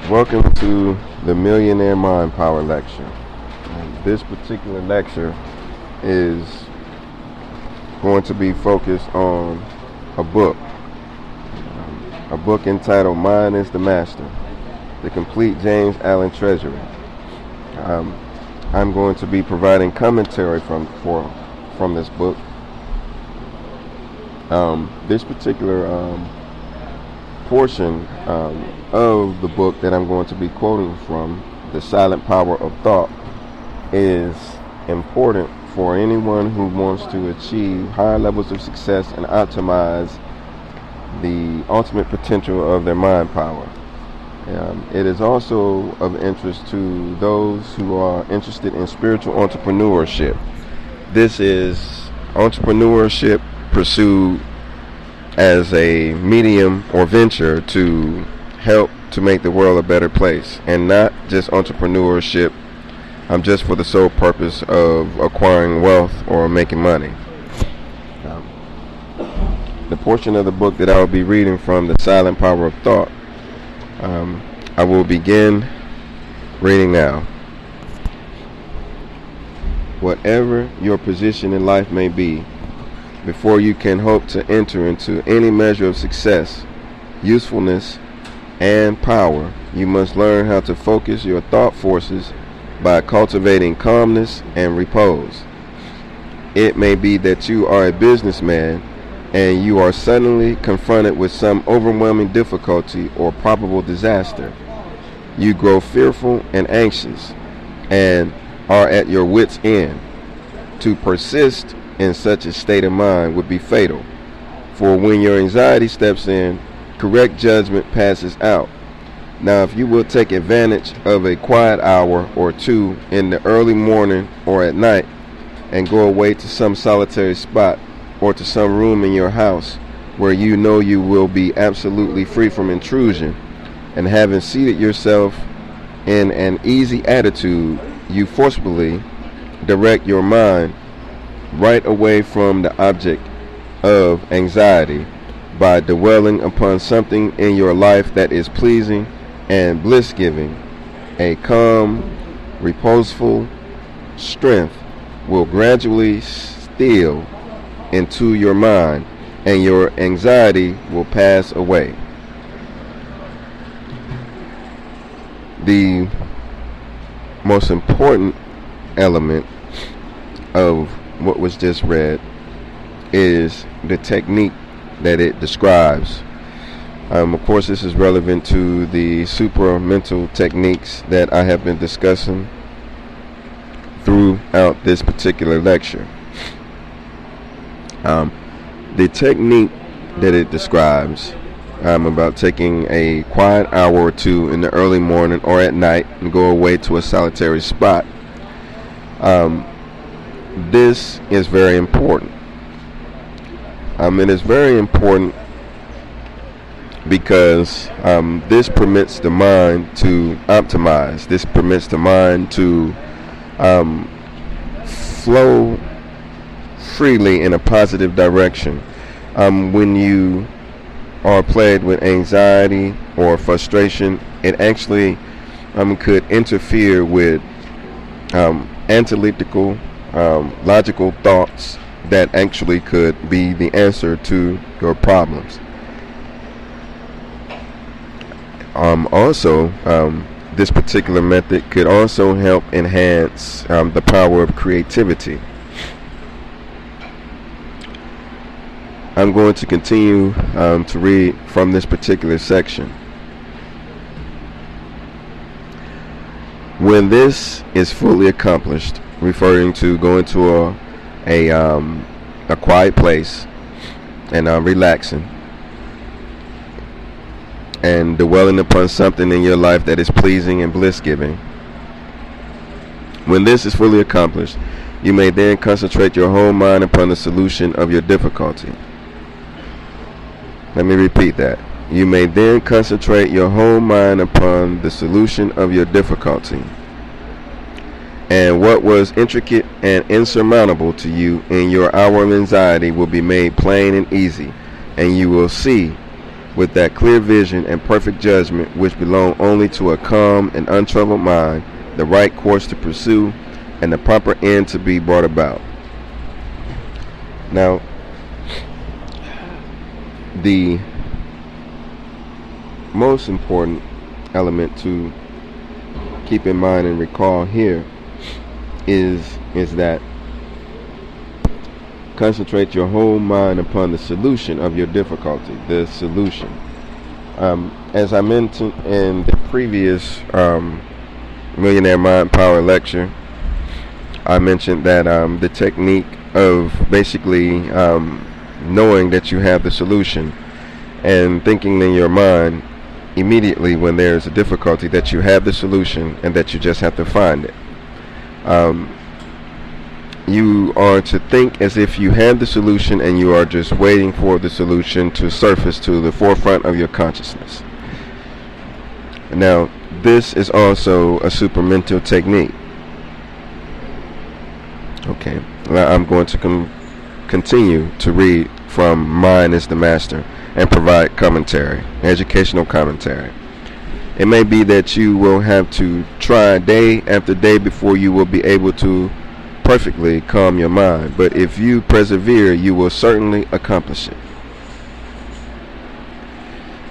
Welcome to the Millionaire Mind Power Lecture. This particular lecture is going to be focused on a book entitled Mind is the Master, the complete James Allen Treasury. I'm going to be providing commentary from this book. This particular portion of the book that I'm going to be quoting from, The Silent Power of Thought, is important for anyone who wants to achieve higher levels of success and optimize the ultimate potential of their mind power. It is also of interest to those who are interested in spiritual entrepreneurship. This is entrepreneurship pursued as a medium or venture to help to make the world a better place, and not just entrepreneurship just for the sole purpose of acquiring wealth or making money. The portion of the book that I will be reading from, The Silent Power of Thought, I will begin reading now. Whatever your position in life may be, before you can hope to enter into any measure of success, usefulness, and power, you must learn how to focus your thought forces by cultivating calmness and repose. It may be that you are a businessman and you are suddenly confronted with some overwhelming difficulty or probable disaster. You grow fearful and anxious and are at your wit's end. To persist in such a state of mind would be fatal, for when your anxiety steps in, correct judgment passes out. Now, if you will take advantage of a quiet hour or two in the early morning or at night and go away to some solitary spot or to some room in your house where you know you will be absolutely free from intrusion, and having seated yourself in an easy attitude, you forcibly direct your mind right away from the object of anxiety by dwelling upon something in your life that is pleasing and bliss-giving. A calm, reposeful strength will gradually steal into your mind, and your anxiety will pass away. The most important element of what was just read is the technique that it describes. Of course, this is relevant to the supramental techniques that I have been discussing throughout this particular lecture. The technique that it describes about taking a quiet hour or two in the early morning or at night and go away to a solitary spot. This is very important. It is very important because this permits the mind to optimize. This permits the mind to flow freely in a positive direction. When you are plagued with anxiety or frustration, it actually could interfere with analytical, logical thoughts that actually could be the answer to your problems. Also, this particular method could also help enhance the power of creativity. I'm going to continue to read from this particular section. When this is fully accomplished, referring to going to a quiet place and relaxing and dwelling upon something in your life that is pleasing and bliss-giving. When this is fully accomplished, you may then concentrate your whole mind upon the solution of your difficulty. Let me repeat that. You may then concentrate your whole mind upon the solution of your difficulty. And what was intricate and insurmountable to you in your hour of anxiety will be made plain and easy, and you will see with that clear vision and perfect judgment which belong only to a calm and untroubled mind, the right course to pursue, and the proper end to be brought about. Now, the most important element to keep in mind and recall here is that concentrate your whole mind upon the solution of your difficulty, the solution. As I mentioned in the previous Millionaire Mind Power lecture, I mentioned that the technique of basically knowing that you have the solution and thinking in your mind immediately when there's a difficulty that you have the solution and that you just have to find it. You are to think as if you have the solution and you are just waiting for the solution to surface to the forefront of your consciousness. Now, this is also a supermental technique. Okay, now I'm going to continue to read from Mind is the Master and provide commentary, educational commentary. It may be that you will have to try day after day before you will be able to perfectly calm your mind, but if you persevere, you will certainly accomplish it.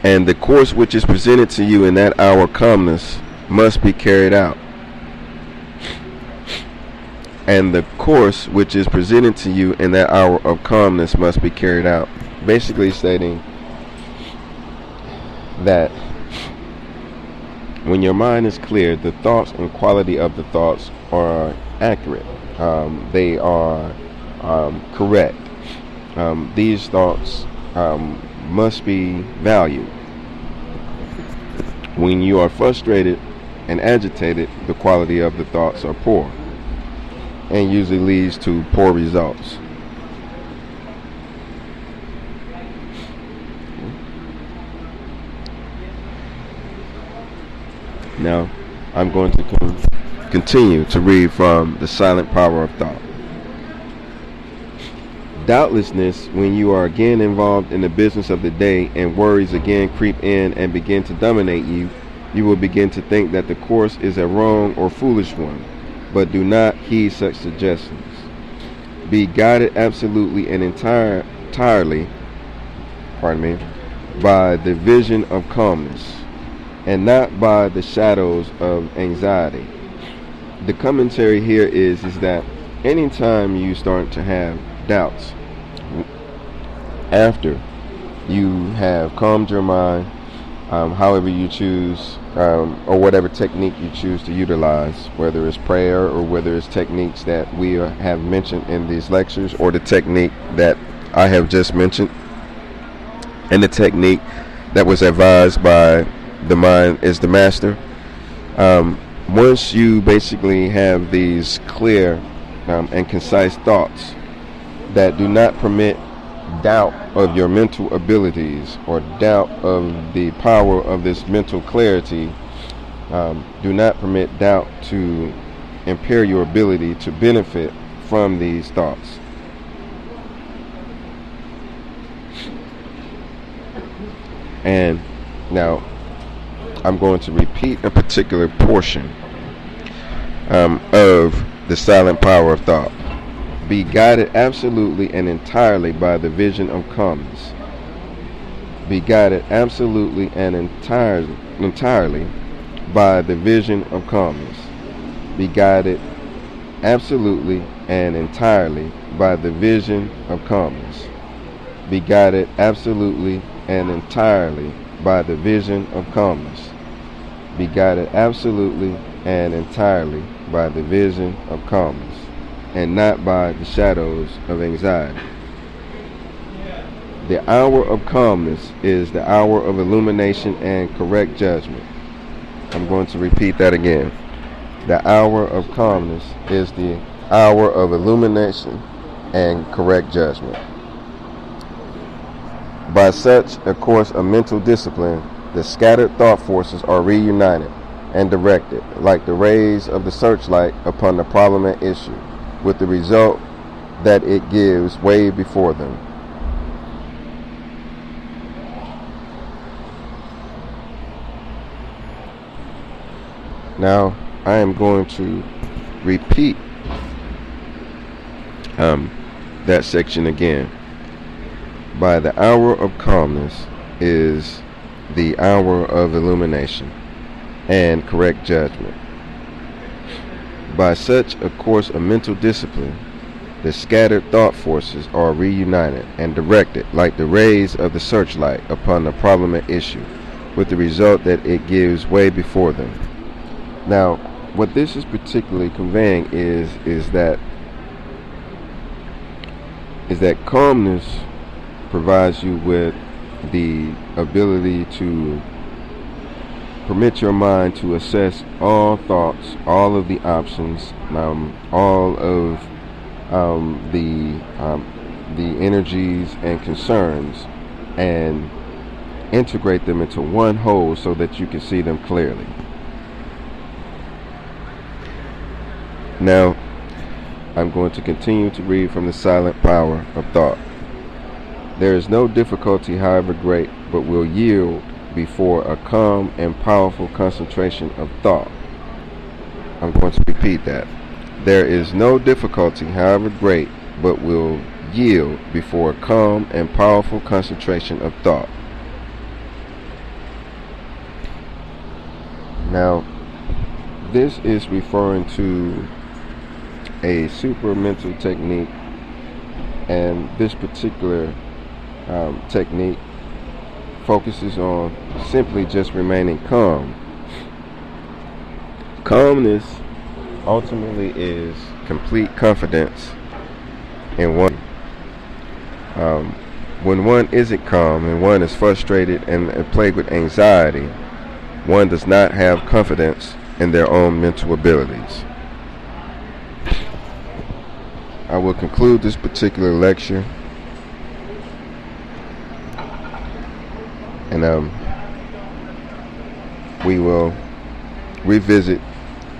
And the course which is presented to you in that hour of calmness must be carried out. And the course which is presented to you in that hour of calmness must be carried out. Basically stating that when your mind is clear, the thoughts and quality of the thoughts are accurate. They are correct. These thoughts must be valued. When you are frustrated and agitated, the quality of the thoughts are poor and usually leads to poor results. Now, I'm going to continue to read from The Silent Power of Thought. Doubtlessness, when you are again involved in the business of the day and worries again creep in and begin to dominate you, you will begin to think that the course is a wrong or foolish one, but do not heed such suggestions. Be guided absolutely and entirely by the vision of calmness, and not by the shadows of anxiety. The commentary here is that anytime you start to have doubts, after you have calmed your mind, however you choose, or whatever technique you choose to utilize, whether it's prayer or whether it's techniques that we have mentioned in these lectures, or the technique that I have just mentioned, and the technique that was advised by the Mind is the Master. Once you basically have these clear and concise thoughts that do not permit doubt of your mental abilities or doubt of the power of this mental clarity, do not permit doubt to impair your ability to benefit from these thoughts. And now I'm going to repeat a particular portion of The Silent Power of Thought. Be guided absolutely and entirely by the vision of calmness. Be guided absolutely and entirely by the vision of calmness. Be guided absolutely and entirely by the vision of calmness. Be guided absolutely and entirely by the vision of calmness. Be guided absolutely and entirely by the vision of calmness, and not by the shadows of anxiety. The hour of calmness is the hour of illumination and correct judgment. I'm going to repeat that again. The hour of calmness is the hour of illumination and correct judgment. By such a course of mental discipline, the scattered thought forces are reunited and directed, like the rays of the searchlight upon the problem at issue, with the result that it gives way before them. Now, I am going to repeat that section again. By the hour of calmness is the hour of illumination and correct judgment. By such a course of mental discipline, the scattered thought forces are reunited and directed like the rays of the searchlight upon the problem at issue, with the result that it gives way before them. Now, what this is particularly conveying is that calmness provides you with the ability to permit your mind to assess all thoughts, all of the options, all of the energies and concerns, and integrate them into one whole so that you can see them clearly. Now, I'm going to continue to read from the silent power of thought. There is no difficulty, however great, but will yield before a calm and powerful concentration of thought. I'm going to repeat that. There is no difficulty, however great, but will yield before a calm and powerful concentration of thought. Now, this is referring to a super mental technique, and this particular technique focuses on simply just remaining calm. Calmness ultimately is complete confidence in one. When one isn't calm and one is frustrated and plagued with anxiety, one does not have confidence in their own mental abilities. I will conclude this particular lecture, and we will revisit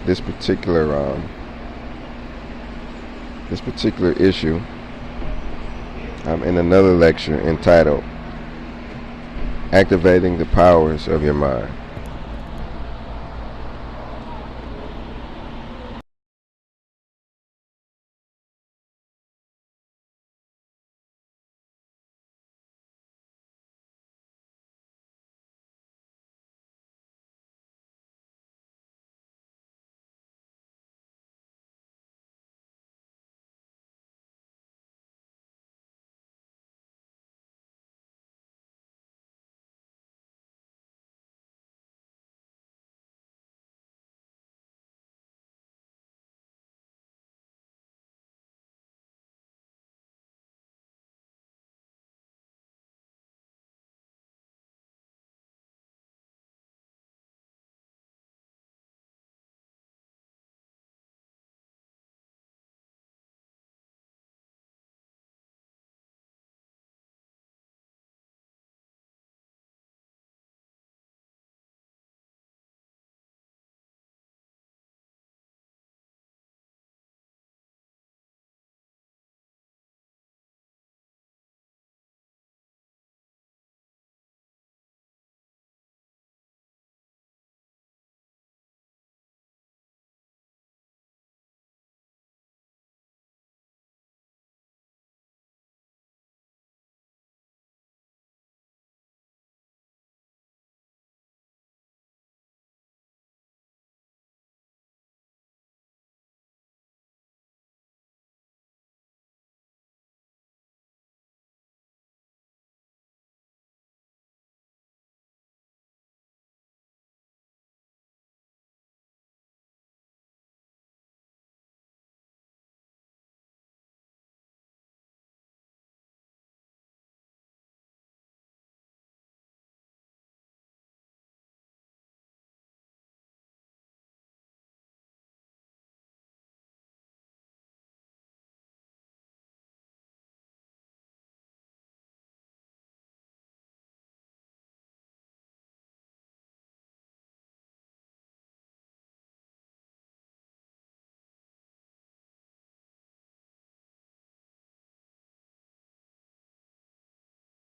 this particular issue in another lecture entitled "Activating the Powers of Your Mind."